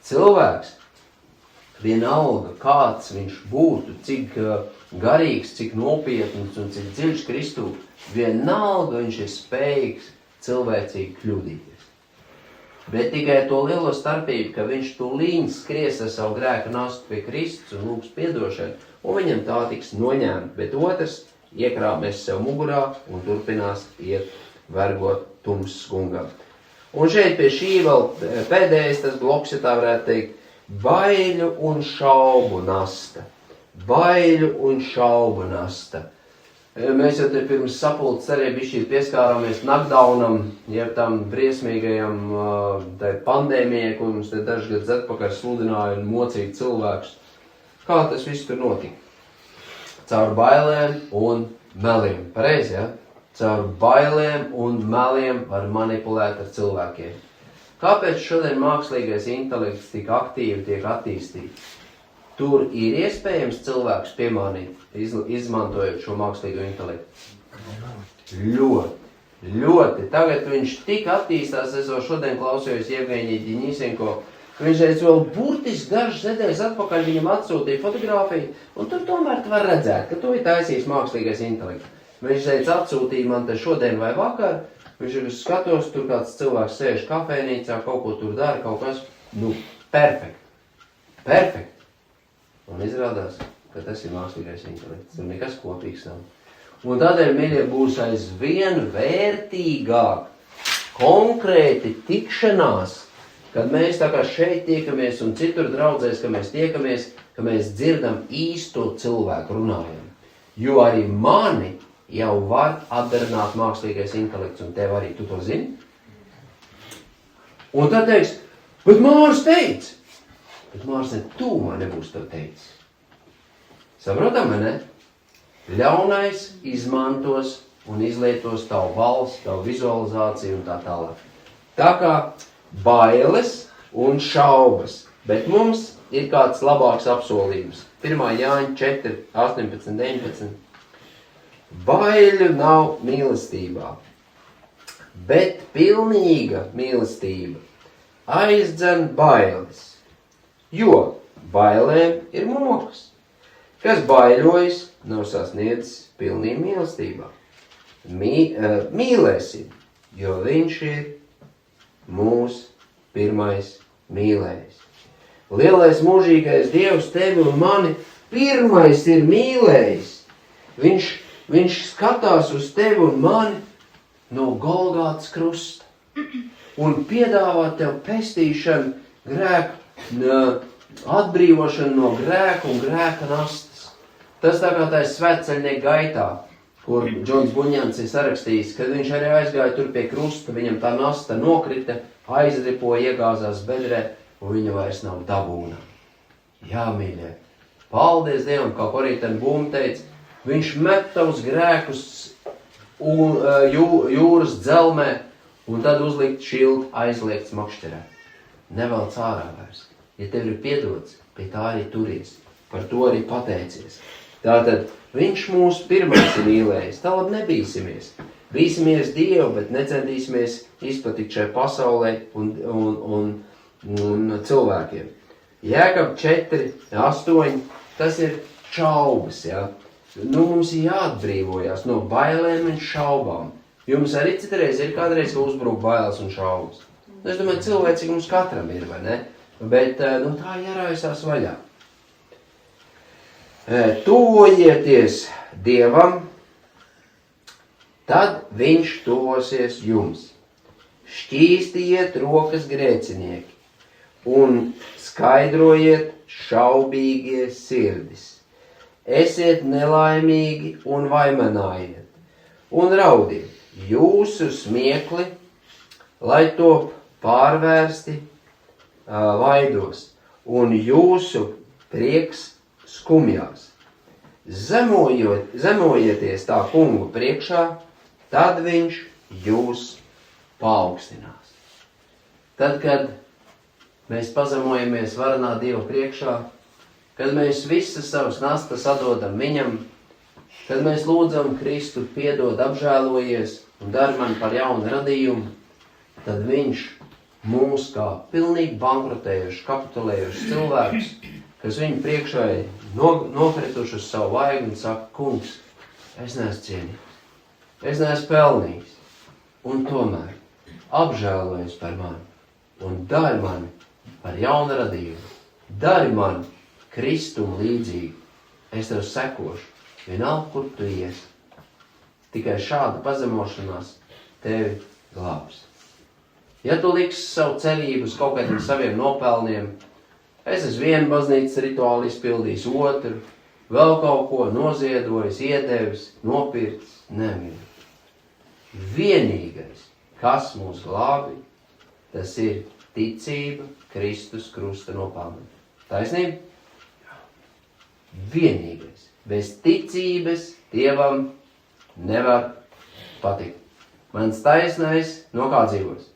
Cilvēks, vienalga kāds viņš būtu, cik garīgs, cik nopietns un cik dziļš Kristū, vienalga viņš ir spējīgs cilvēcīgi kļūdīties. Bet tikai to lielo starpību, ka viņš tūlīt skries ar savu grēku nastu pie Kristus un lūgs piedošanu, un viņam tā tiks noņemta, bet otrs iekrāpēs sev mugurā un turpinās iet vergot tumsas kungam. Un šeit pie šī vēl pēdējais tas bloks, ja tā varētu teikt, baiļu un šaubu nasta. Baiļu un šaubu nasta. Mēs jau te pirms sapulces arī bišķi pieskārāmies knockdownam, jeb tam briesmīgajam pandēmijai, ko mums te dažs gadus atpakaļ sludināja un mocīja cilvēkus. Kā tas viss tur notika? Caur bailēm un meliem. Pareizi, ja? Caur bailēm un meliem var manipulēt ar cilvēkiem. Kāpēc šodien mākslīgais intelekts tik aktīvi tiek attīstīts? Tur ir iespējams cilvēks piemānīt, izmantojot šo mākslīgo intelektu. Ļoti. Tagad viņš tik attīstās, es vēl šodien klausījos Jevgeņija Ģiņīsenko, viņš teica, vēl burtiski dažas nedēļas atpakaļ viņam atsūtīja fotogrāfiju, un tur tomēr var redzēt, ka to ir taisījis mākslīgais intelekts. Viņš teica, atsūtīja man te šodien vai vakar, viņš ir skatos, tur kāds cilvēks sēž kafēnīcā, kaut ko tur dara, kaut kas, perfekt. Un izrādās, ka tas ir mākslīgais intelekts, tur nekas kopīgs nav. Un tādēļ, mīļie, būs aizvien vērtīgāk, konkrēti tikšanās, kad mēs tā kā šeit tiekamies un citur draudzēs, ka mēs tiekamies, ka mēs dzirdam īsto cilvēku runājam. Jo arī mani jau var atdarināt mākslīgais intelekts, un tev arī, tu to zini? Un tad teiks, bet Māris teica. Bet Māris ne, tu man nebūs to teicis. Saprotam, vai ne? Ļaunais izmantos un izlietos tavu valsts, tavu vizualizāciju un tā tālāk. Tā kā bailes un šaubas, bet mums ir kāds labāks apsolījums. 1. Jāņa 4, 18, 19. Baiļu nav mīlestībā, bet pilnīga mīlestība aizdzen bailes, jo bailēm ir mokas. Kas baiļojas, nav sasniedzis pilnību mīlestībā. Mīlēsim, jo viņš ir mūs pirmais mīlējis. Lielais mūžīgais Dievs tevi un mani pirmais ir mīlējis. Viņš skatās uz tevi un mani no Golgātas krusta un piedāvā tev pestīšanu, grēku, atbrīvošanu no grēku un grēka nastas. Tas tā kā tā ir svētceļnieku gaitā, kur Džons Buņjans ir sarakstījis, kad viņš arī aizgāja tur pie krusta, viņam tā nasta nokrita, aizripoja, iegāzās bedrē, un viņa vairs nav dabūna. Jā, mīļie, paldies Dievam, kā Korīten Bum teica, viņš met tavus grēkus jūras dzelmē, un tad uzlikt šildu aizliegts makšķerē. Nevelc ārā vairs. Ja tev ir piedots, pie tā arī turies. Par to arī pateicies. Tātad viņš mūs pirmais ir mīlējis. Tā labi nebīsimies. Bīsimies Dievu, bet necentīsimies izpatikt šai pasaulē un cilvēkiem. Jēkab 4:8, tas ir šaubas, ja? Mums ir jāatbrīvojās no bailēm un šaubām. Jums arī citreiz ir kādreiz, ka uzbruk bailes un šaubas. Es domāju, cilvēcīgi mums katram ir, vai ne? Bet tā jārājusās vaļā. Tuvojieties Dievam, tad viņš tuvosies jums. Šķīstiet rokas grēcinieki un skaidrojiet šaubīgie sirdis. Esiet nelaimīgi un vaimanājiet un raudiet jūsu smiekli, lai top pārvērsti vaidos un jūsu prieks skumjās. Zemojieties tā kungu priekšā, tad viņš jūs paaugstinās. Tad, kad mēs pazemojamies varenā Dieva priekšā, kad mēs visas savas nastas atdodam viņam, kad mēs lūdzam Kristu piedod, apžēlojies un dari mani par jaunu radījumu, tad viņš mūs kā pilnīgi bankrotējuši, kapitulējuši cilvēkus, kas viņu priekšā ir nokrituši uz savu vaigu un saka, kungs, es neesmu cienīgs, es neesmu pelnījis, un tomēr apžēlojies par mani un dari mani par jaunu radījumu, dari mani Kristum līdzīgi, es tev sekošu, vienalga, kur tu ies. Tikai šāda pazemošanās tevi glābs. Ja tu liksi savu cerību uz kaut kādiem saviem nopelniem, es esmu vienu baznīcas rituālu izpildījis, otru, vēl kaut ko noziedojis, iedevis, nopircis, nemīl. Vienīgais, kas mūs glābi, tas ir ticība Kristus krusta nopelnam. Taisnība? Vienīgais. Bez ticības Dievam nevar patikt. Mans taisnais no kā dzīvos?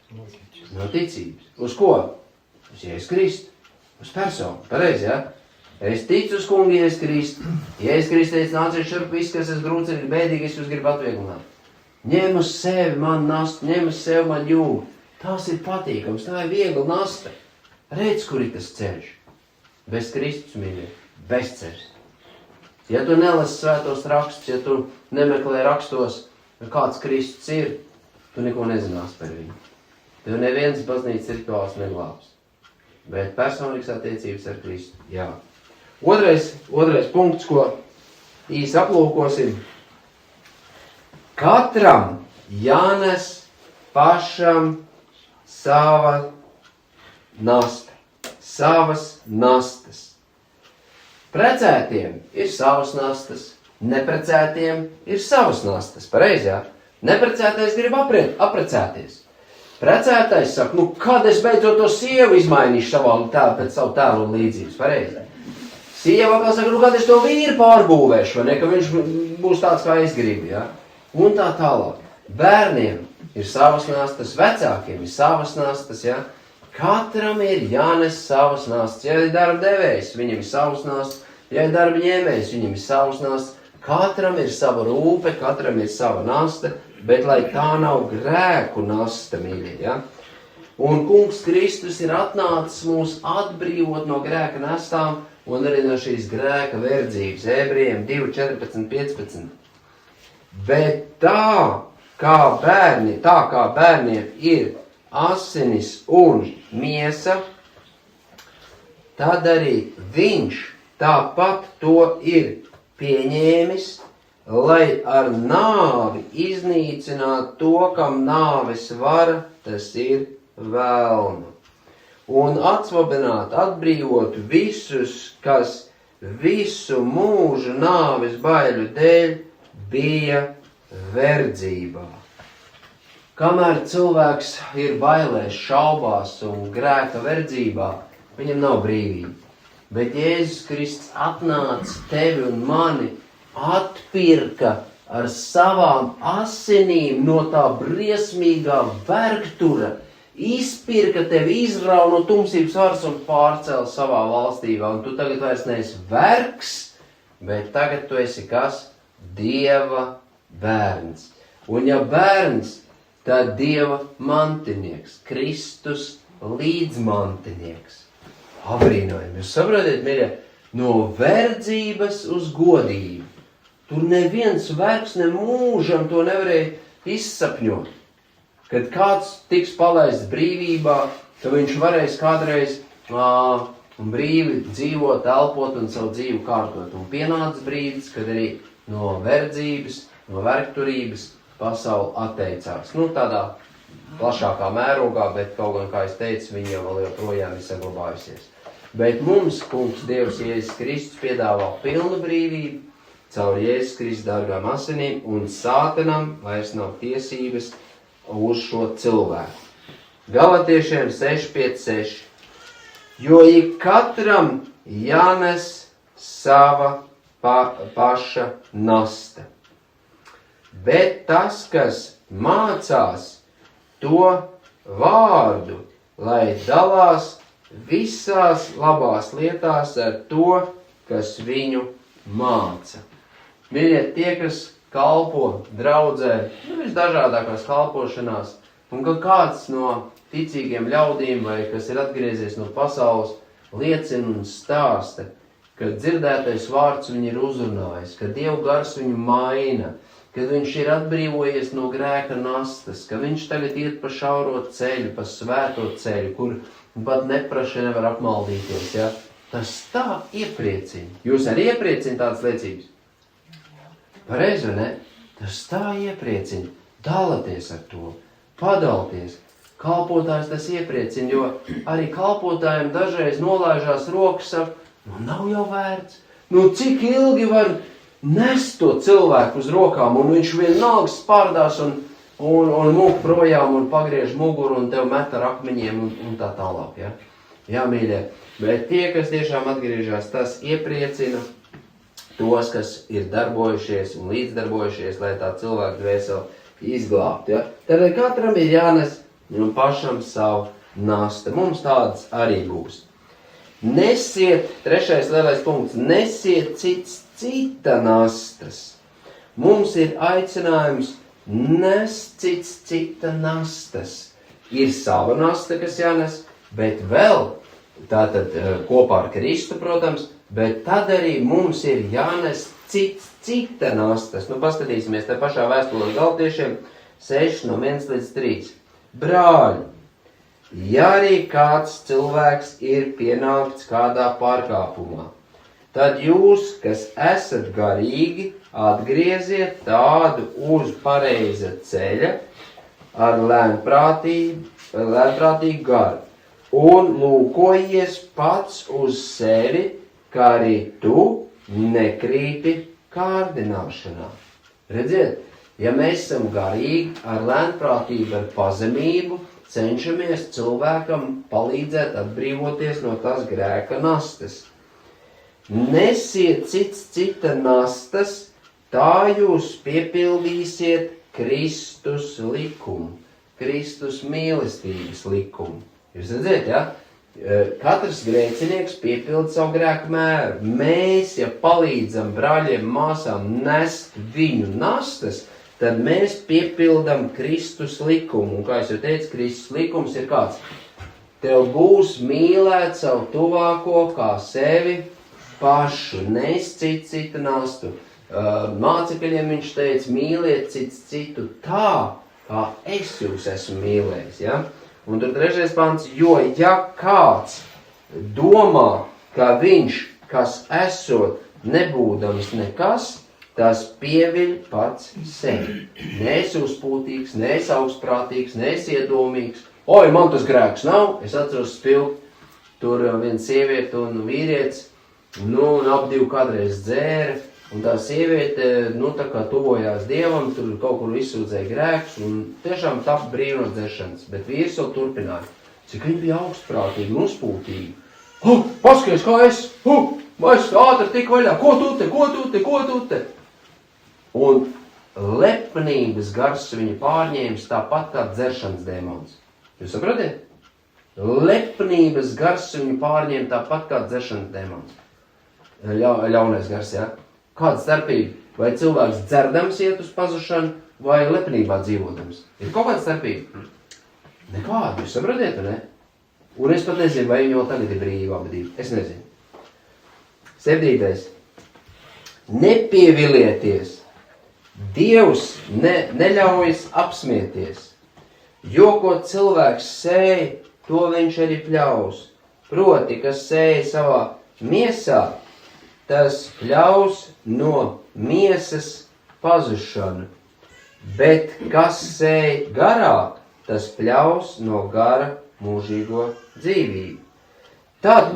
No ticības. Uz ko? Uz Jēzus Kristu. Uz personu. Pareizi, ja? Es ticu uz kungu Jēzus Kristu. Jēzus Kristu teica, nāciet šurp, viss, kas es grūts ir bēdīgi, es jūs gribu atvieglināt. Ņem uz sevi man nastu, ņem uz sevi man jūgu. Tās ir patīkams, tā ir viegla nasta. Redz, kur ir tas ceļš. Bez Kristus, mīļie, bezceļš. Ja tu nelasi svētos rakstus, ja tu nemeklē rakstos, kāds Kristus ir, tu neko nezinās par viņu. Tev neviens baznīcas rituāls neglābs. Bet personīgas attiecības ar Kristu, jā. Otrais punkts, ko īsi aplūkosim. Katram jānes pašam sava nasta, savas nastas. Precētiem ir savas nastas, neprecētiem ir savas nastas, pareizi, jā? Neprecētais grib aprecēties. Precētais saka, kad es beidzot to sievu izmainīšu pēc savu tēlu un līdzības, pareizi. Sieva kā saka, kad es to vīru pārbūvēšu, vai ne, ka viņš būs tāds, kā es gribu, jā? Un tā tālāk. Bērniem ir savas nastas, vecākiem ir savas nastas, jā? Katram ir jānes savas nastas. Ja ir darba devējs, viņam ir savas nastas. Ja ir darba ņēmējs, viņam ir savas nastas. Katram ir sava rūpe, katram ir sava nasta, bet lai tā nav grēku nasta, mīļie, ja? Un kungs Kristus ir atnācis mūs atbrīvot no grēka nastām un arī no šīs grēka verdzības. Ebrejiem 2:14-15. Bet tā kā bērniem ir asinis un miesa, tad arī viņš tāpat to ir pieņēmis, lai ar nāvi iznīcinātu to, kam nāves vara, tas ir velnu. Un atsvabināt, atbrīvot visus, kas visu mūžu nāves baiļu dēļ bija verdzībā. Kamēr cilvēks ir bailēs, šaubās un grēka verdzībā, viņam nav brīvība. Bet Jēzus Kristus atnāca tevi un mani, atpirka ar savām asinīm no tā briesmīgā vergtura, izpirka tevi, izrauja no tumsības varas un pārcēla savā valstībā. Un tu tagad vairs neesi vergs, bet tagad tu esi kas? Dieva bērns. Un ja bērns, tad Dieva mantinieks, Kristus līdzmantinieks. Abrīnojami. Jūs saprotiet, mīļie, no verdzības uz godību. Tur neviens vergs ne mūžam to nevarēja izsapņot. Kad kāds tiks palaists brīvībā, ka viņš varēs kādreiz brīvi dzīvot, elpot un savu dzīvi kārtot. Un pienāca brīdis, kad arī no verdzības, no vergturības pasauli atteicās. Tādā plašākā mērogā, bet kaut gan, kā es teicu, viņa vēl joprojām ir saglabājusies. Bet mums, kungs Dievs Jēzus Kristus piedāvā pilnu brīvību caur Jēzus Kristus dārgām asinīm, un sātanam vairs nav tiesības uz šo cilvēku. Galatiešiem 6:5-6. Jo ik katram jānes sava paša nasta. Bet tas, kas mācās to vārdu, lai dalās visās labās lietās ar to, kas viņu māca. Mīļie, tie, kas kalpo draudzē, visdažādākās kalpošanās, un ka kāds no ticīgiem ļaudīm, vai kas ir atgriezies no pasaules, liecina un stāsta, ka dzirdētais vārds viņu ir uzrunājis, ka Dieva gars viņu maina, kad viņš ir atbrīvojies no grēka nastas, ka viņš tagad iet pa šauro ceļu, pa svēto ceļu, kur pat nepraši nevar apmaldīties. Ja? Tas tā iepriecina. Jūs arī iepriecina tādas liecības? Pareizi, vai ne? Tas tā iepriecina. Dalaties ar to, padalties. Kalpotājs tas iepriecina, jo arī kalpotājiem dažreiz nolaižās rokas, saka, nav jau vērts. Cik ilgi var nest to cilvēku uz rokām, un viņš vienalga spārdās un mūk projām un pagriež muguru un tev met ar akmeņiem un tā tālāk. Ja? Jā, mīļie, bet tie, kas tiešām atgriežas, tas iepriecina tos, kas ir darbojušies un līdzdarbojušies, lai tā cilvēku dvēseli izglābt. Ja? Tad katram ir jānes pašam savu nastu. Mums tādas arī būs. Nesiet, 3. lielais punkts, nesiet cita nastas. Mums ir aicinājums nest cita nastas. Ir sava nasta, kas jānes, bet vēl, tātad kopā ar Kristu, protams, bet tad arī mums ir jānes cita nastas. Paskatīsimies te pašā vēstulē Galatiešiem 6:1-3. Brāļi, ja arī kāds cilvēks ir pienākts kādā pārkāpumā, tad jūs, kas esat garīgi, atgrieziet tādu uz pareiza ceļa ar lēnprātīgu garu un lūkojies pats uz sevi, kā arī tu nekrīti kārdināšanā. Redziet, ja mēs esam garīgi, ar lēnprātību, ar pazemību, cenšamies cilvēkam palīdzēt atbrīvoties no tās grēka nastas. Nesiet cita nastas, tā jūs piepildīsiet Kristus likumu, Kristus mīlestības likumu. Jūs redzēt, ja? Katrs grēcinieks piepilda savu grēku mēru. Mēs, ja palīdzam brāļiem, māsām nest viņu nastas, tad mēs piepildam Kristus likumu. Un kā es jau teicu, Kristus likums ir kāds? Tev būs mīlēt savu tuvāko kā sevi pašu, nest citu nastu. Mācekļiem viņš teica, mīliet citu tā, kā es jūs esmu mīlējis. Ja? Un tur 3. pants, jo ja kāds domā, ka viņš, kas esot nebūdams nekas, tas pieviļ pats sevi. Neesi uzpūtīgs, neesi augstprātīgs, neesi iedomīgs. Oi, man tas grēks nav, es atceros spilgt, tur viena sieviete un vīrietis, un ap divi kādreiz dzēra, un tā sieviete, tā kā tuvojās Dievam, tur kaut kur izsūdzēja grēkus, un tiešām tapa brīva no dzeršanas, bet vīrs vēl turpināja. Cik viņi bija augstprātīgi un uzpūtīgi. Paskaties, kā es ātri tik vaļā, ko tu te? Un lepnības gars viņa pārņēmis tāpat kā dzeršanas dēmons. Jūs sapratiet? Lepnības gars viņu pārņēma tāpat kā dzeršanas dēmons. Ļaunais gars, jā? Kāda starpība? Vai cilvēks dzerdams iet uz pazušanu, vai lepnībā dzīvodams? Ir kaut kāda starpība? Nekāda, jūs sapratiet, ne? Un es pat nezinu, vai viņi vēl tagad ir brīvi abi. Es nezinu. 7. Nepievilieties. Dievs neļaujas apsmieties. Jo, ko cilvēks sēj, to viņš arī pļaus. Proti, kas sēj savā miesā, tas pļaus no miesas pazušanu. Bet kas sēj garā, tas pļaus no gara mūžīgo dzīvību. Tad,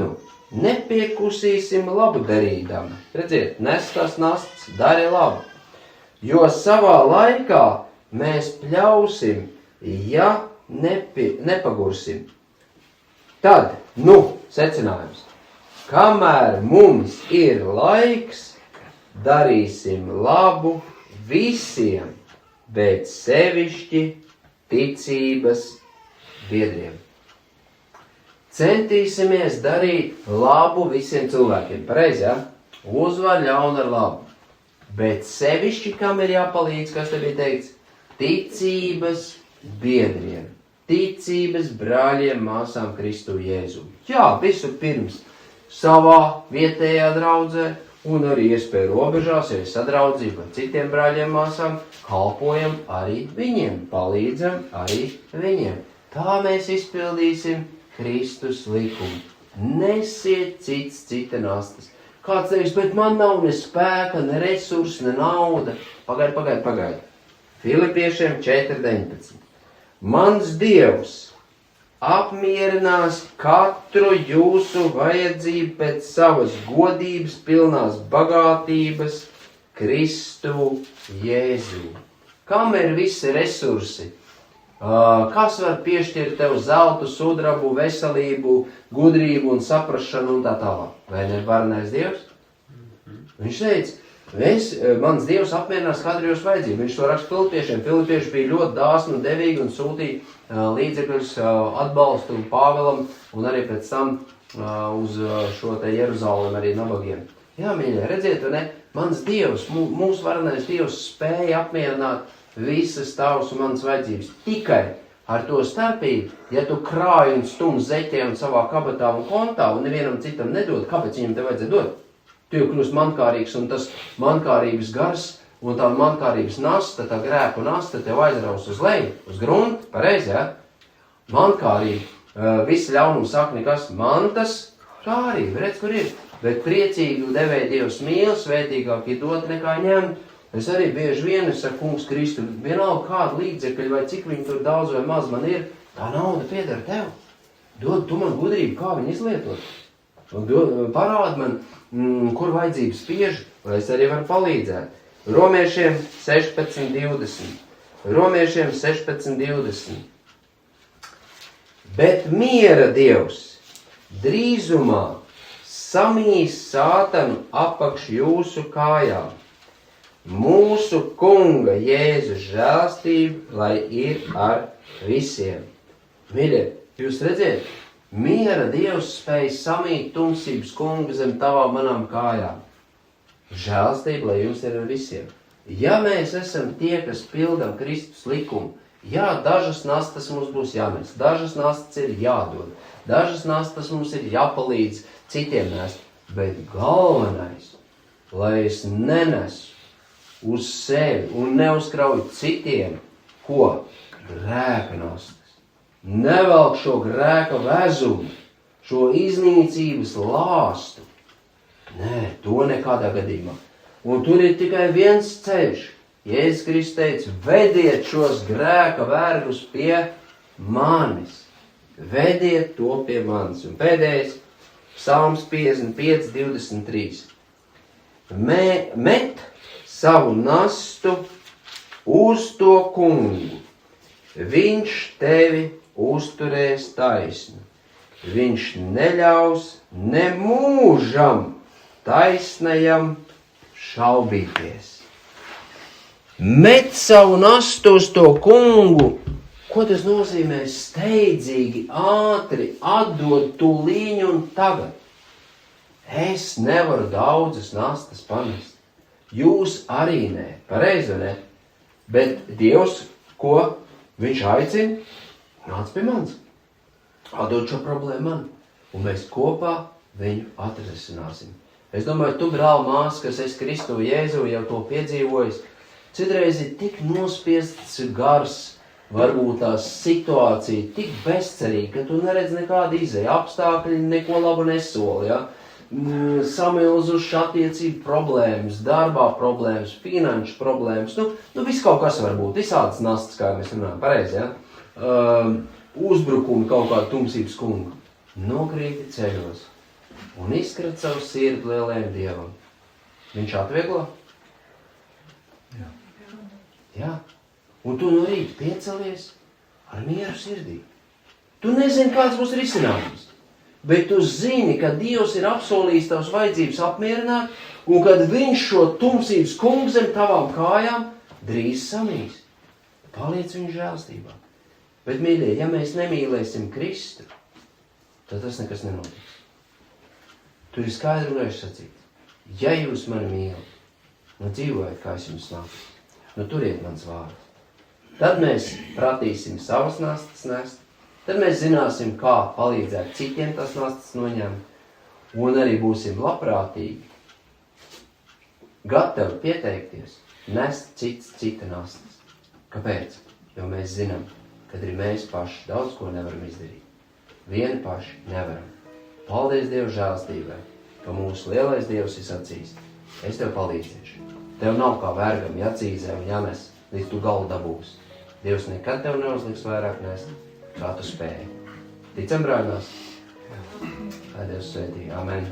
nepiekusīsim labu darīdam. Redziet, nes tas nasts, dari labu. Jo savā laikā mēs pļausim, ja nepagursim. Tad, secinājums. Kamēr mums ir laiks, darīsim labu visiem, bet sevišķi ticības biedriem. Centīsimies darīt labu visiem cilvēkiem. Pareizi, ja? Uzvar ļaunu ar labu. Bet sevišķi, kam ir jāpalīdz, kas te bija teikts? Ticības biedriem. Ticības brāļiem, māsām Kristu Jēzu. Jā, visu pirms savā vietējā draudzē un arī iespēju robežās, ja ir sadraudzība ar citiem brāļiem, māsām, kalpojam arī viņiem, palīdzam arī viņiem. Tā mēs izpildīsim Kristus likumu. Nesiet cita nastas. Kāds teiks, bet man nav ne spēka, ne resursi, ne nauda. Pagaid. Filipiešiem 4.19. Mans Dievs apmierinās katru jūsu vajadzību pēc savas godības pilnās bagātības Kristu Jēzu. Kam ir visi resursi? Kas var piešķirt tev zeltu, sudrabu, veselību, gudrību un saprašanu un tā tālāk? Vai ne varenais Dievs? Viņš teica, mans Dievs apmierinās katru jūsu vajadzību. Viņš to raksta Filipiešiem. Filipieši bija ļoti dāsni un devīgi un sūtīja līdzekļus atbalstu Pāvilam un arī pēc tam uz šo te Jeruzalem arī nabagiem. Jā, mīļie, redziet, vai ne? Mans Dievs, mūsu varenais Dievs spēja apmierināt visas tavas un manas vajadzības. Tikai ar to starpību, ja tu krāji un stum zeķē un savā kabatā un kontā un nevienam citam nedod, kāpēc viņam te vajadzētu dot? Tu jau kļūst mankārīgs un tas mankārības gars un tā mankārības nasta, tā grēku nasta tev aizraus uz leju, uz gruntu, pareizi, ja? Mankārība, visi ļaunums sakni, kas mantas, kārība, redz, kur ir. Bet priecīgu devēja Dievs mīl, svētīgāk ir dot nekā ņemt. Es arī bieži vien saku, kungs Kristu, vienalga kādu līdzekļu vai cik viņi tur daudz vai maz man ir, tā nauda pieder tev. Dod tu man gudrību, kā viņu izlietot. Parādi man, kur vajadzības spiež, lai es arī varu palīdzēt. Romiešiem 16.20. Romiešiem 16.20. Bet miera Dievs drīzumā samīs sātanu apakš jūsu kājām. Mūsu kunga Jēzus žēlstība, lai ir ar visiem. Mīļie, jūs redziet, miera Dievs spēj samīt tumsības kungu zem tavām manām kājām. Žēlstība, lai jums ir ar visiem. Ja mēs esam tie, kas pildam Kristus likumu, jā, dažas nastas mums būs jānes, dažas nastas ir jādod, dažas nastas mums ir jāpalīdz citiem nest, bet galvenais, lai es nenesu uz sevi un neuzkrauju citiem, ko? Grēka nastas. Nevelk šo grēka vezumu, šo iznīcības lāstu. Nē, to nekādā gadījumā. Un tur ir tikai viens ceļš. Jēzus Kristus teica, vediet šos grēka vergus pie manis. Vediet to pie manis. Un pēdējais, Psalms 55, 23. met savu nastu uz to kungu. Viņš tevi uzturēs taisnu. Viņš neļaus nemūžam taisnajam šaubīties. Met savu nastu uz to kungu. Ko tas nozīmē? Steidzīgi, ātri, atdod tūlīņu un tagad. Es nevaru daudzas nastas panest. Jūs arī nē, pareizi, ne? Bet Dievs, ko viņš aicina? Nāc pie manis. Atdod šo problēmu man. Un mēs kopā viņu atrisināsim. Es domāju, tu, brāl, māsa, kas esi Kristu Jēzu, jau to piedzīvojis, citreiz ir tik nospiests gars, varbūt tās situācija tik bezcerīga, ka tu neredz nekādu izēju, apstākļi neko labu nesoli, ja? Samilzuši attiecību problēmas, darbā problēmas, finanšu problēmas, nu viss kaut kas var būt, visādas nastas, kā mēs runājam, pareizi, ja? Uzbrukumi kaut kādu tumsības kungu. Nokrīti ceļos un izskrat savu sirdi lielajam Dievam. Viņš atvieglo? Jā. Un tu no rīta piecelies ar mieru sirdī. Tu nezini, kāds būs risinājums, bet tu zini, ka Dievs ir apsolījis tavas vajadzības apmierināt, un kad viņš šo tumsības kungu zem tavām kājām drīz samīs. Paliec viņa žēlstībā. Bet, mīļie, ja mēs nemīlēsim Kristu, tad tas nekas nenotiks. Tur ir skaidri un gaiši sacīt. Ja jūs mani mīlat, dzīvojiet, kā es jums nāku, turiet mans vārds. Tad mēs pratīsim savas nastas nest, tad mēs zināsim, kā palīdzēt citiem tas nastas noņemt, un arī būsim labprātīgi, gatavi pieteikties, nest cita nastas. Kāpēc? Jo mēs zinām, kad arī mēs paši daudz ko nevaram izdarīt. Vieni paši nevaram. Paldies Dievu žēlstībai, ka mūsu lielais Dievs ir sacījis. Es tev palīdzēšu. Tev nav kā vergam jācīzē un jānes, līdz tu galu dabūsi. Dievs nekad tev neuzliks vairāk nest, kā tu spēji. Ticam, brāļās? Lai Dievs svētī. Amen.